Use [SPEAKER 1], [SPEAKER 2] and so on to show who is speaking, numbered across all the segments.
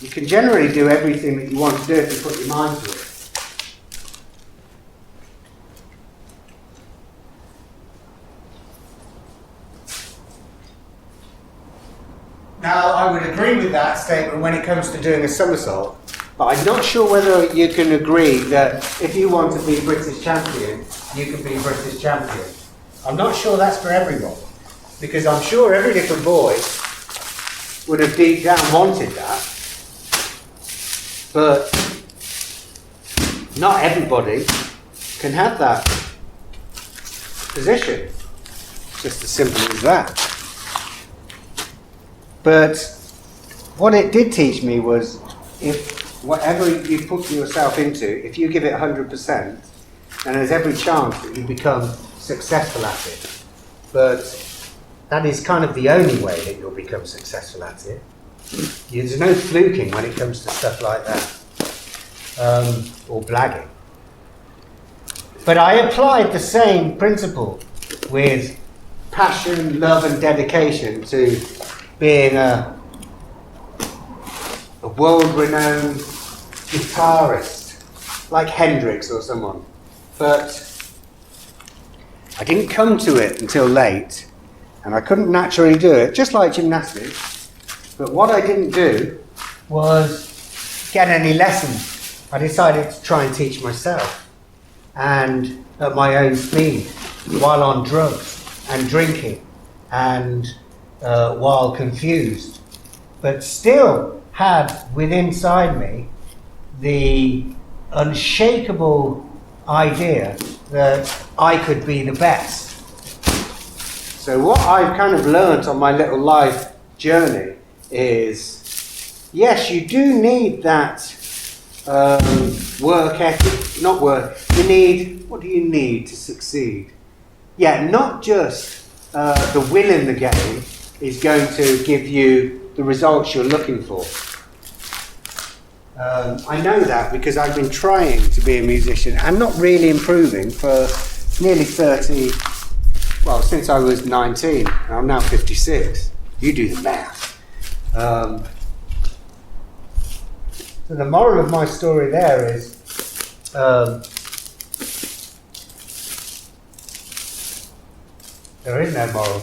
[SPEAKER 1] you can generally do everything that you want to do if you put your mind to it. Now, I would agree with that statement when it comes to doing a somersault, but I'm not sure whether you can agree that if you want to be British champion, you can be British champion. I'm not sure that's for everyone, because I'm sure every little boy would have deep down wanted that, but not everybody can have that position. Just as simple as that. But what it did teach me was, if whatever you put yourself into, if you give it 100%, then there's every chance that you become successful at it. But that is kind of the only way that you'll become successful at it. There's no fluking when it comes to stuff like that, or blagging. But I applied the same principle with passion, love and dedication to being a world-renowned guitarist, like Hendrix or someone. But I didn't come to it until late, and I couldn't naturally do it, just like gymnastics. But what I didn't do was get any lessons. I decided to try and teach myself, and at my own speed, while on drugs and drinking, and while confused, but still had within inside me the unshakable idea that I could be the best. So what I've kind of learnt on my little life journey is, yes, you do need that work ethic, you need, what do you need to succeed? Yeah, not just the win in the game is going to give you the results you're looking for. I know that because I've been trying to be a musician and not really improving for nearly 30, well, since I was 19, and I'm now 56. You do the math. So the moral of my story there is, there is no moral.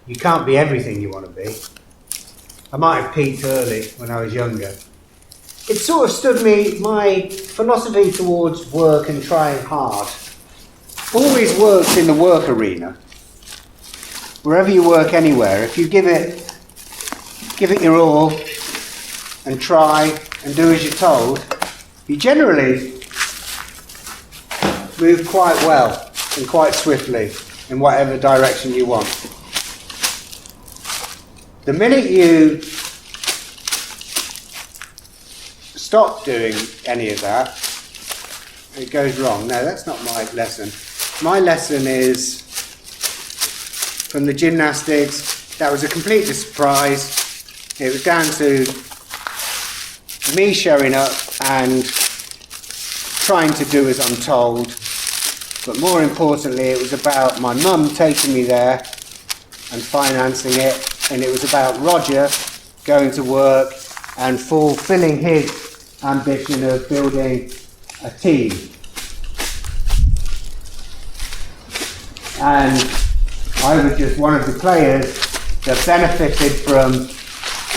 [SPEAKER 1] You can't be everything you want to be. I might have peaked early when I was younger. It sort of stood me, my philosophy towards work and trying hard always works in the work arena. Wherever you work anywhere, if you give it your all and try and do as you're told, you generally move quite well and quite swiftly in whatever direction you want. The minute you stop doing any of that, it goes wrong. No, that's not my lesson. My lesson is from the gymnastics. That was a complete surprise. It was down to me showing up and trying to do as I'm told. But more importantly, it was about my mum taking me there and financing it. And it was about Roger going to work and fulfilling his ambition of building a team. And I was just one of the players that benefited from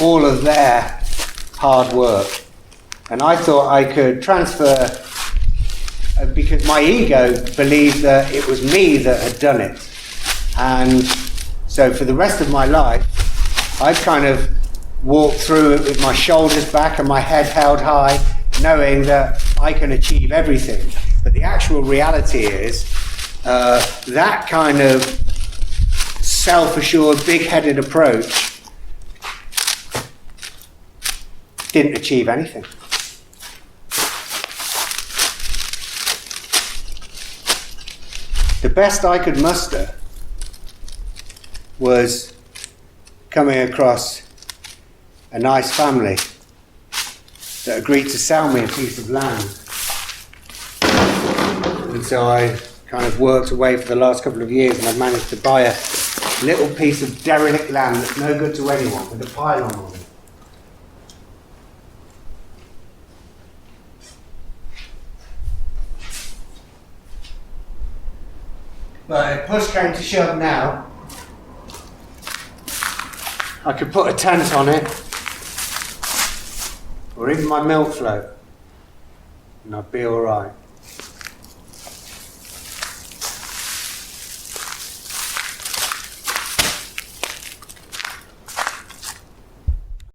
[SPEAKER 1] all of their hard work. And I thought I could transfer, because my ego believed that it was me that had done it. And so for the rest of my life, I kind of walked through it with my shoulders back and my head held high, knowing that I can achieve everything. But the actual reality is that kind of self-assured, big-headed approach didn't achieve anything. The best I could muster was coming across a nice family that agreed to sell me a piece of land. And so I kind of worked away for the last couple of years, and I've managed to buy a little piece of derelict land that's no good to anyone with a pylon on it. But if push came to shove now, I could put a tent on it, or even my milk float, and I'd be alright.